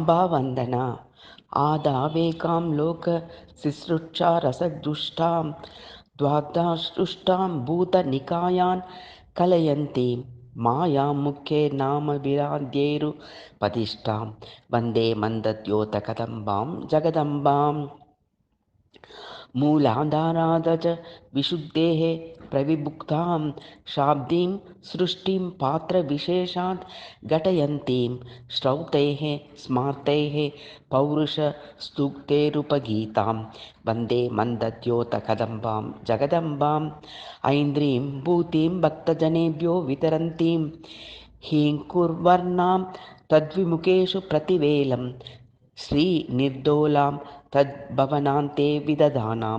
अम्बावन्दना आदावेकां लोकसिसृक्षा रसदुष्टां द्वादशुष्टां भूतनिकायान् कलयन्तीं मायां मुख्ये नाम विराध्यैरुपदिष्टां वन्दे मन्दद्योतकदम्बां जगदम्बाम् मूलाधारादज विशुद्धेः प्रविभुक्तां शाब्दीं सृष्टिं पात्रविशेषात् घटयन्तीं श्रौतैः स्मार्तैः पौरुषस्तुक्तेरुपगीतां वन्दे मन्दद्योतकदम्बां जगदम्बाम् ऐन्द्रीं भूतिं भक्तजनेभ्यो वितरन्तीं हीङ्कुर्वर्णां तद्विमुखेषु प्रतिवेलं श्रीनिर्दोलां तद्भवनान्ते विदधानां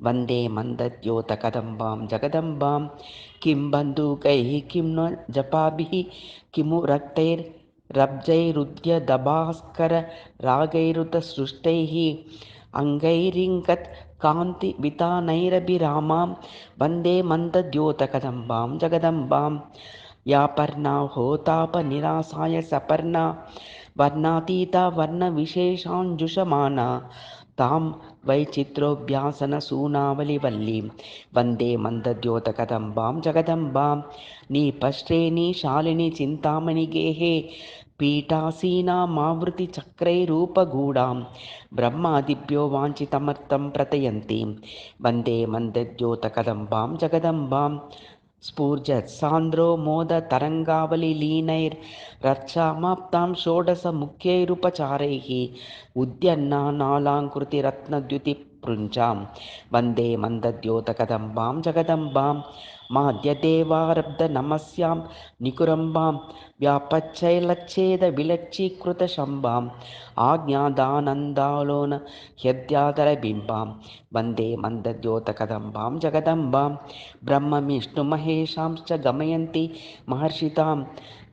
वन्दे मन्दद्योतकदम्बां जगदम्बां किं बन्दूकैः किं न जपाभिः किमु रक्तैर्रब्जैरुद्यदभास्कररागैरुतसृष्टैः अङ्गैरिङ्गत् कान्तिवितानैरभिरामां वन्दे मन्दद्योतकदम्बां जगदम्बां या पर्णा होतापनिरासाय सपर्णा वर्णातीता वर्णविशेषाञ्जुषमाना तां वैचित्रोऽभ्यासनसूनावलिवल्लीं वन्दे मन्दद्योतकदम्बां जगदम्बां नीपश्रेणीशालिनी चिन्तामणिगेहे पीठासीनामावृतिचक्रैरूपगूढां ब्रह्मादिभ्यो वाञ्छितमर्थं प्रतयन्तीं वन्दे मन्दद्योतकदम्बां जगदम्बां स्फूर्जत्सान्द्रो मोदतरङ्गावलिलीनैर्रक्षामाप्तां षोडशमुख्यैरुपचारैः उद्यन्नानालाङ्कृतिरत्नद्युतिपृञ्जां वन्दे मन्दद्योतकदम्बां जगदम्बां माद्यदेवारब्धनमस्यां निकुरम्बां व्यापच्चैलच्छेदविलक्षीकृतशम्भाम् आज्ञादानन्दालोन ह्यद्याधरबिम्बां वन्दे मन्दद्योतकदम्बां जगदम्बां ब्रह्मविष्णुमहेशांश्च गमयन्ति महर्षितां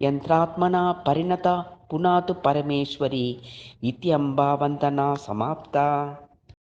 यन्त्रात्मना परिणता पुनातु परमेश्वरी इत्यम्बावन्दना समाप्ता।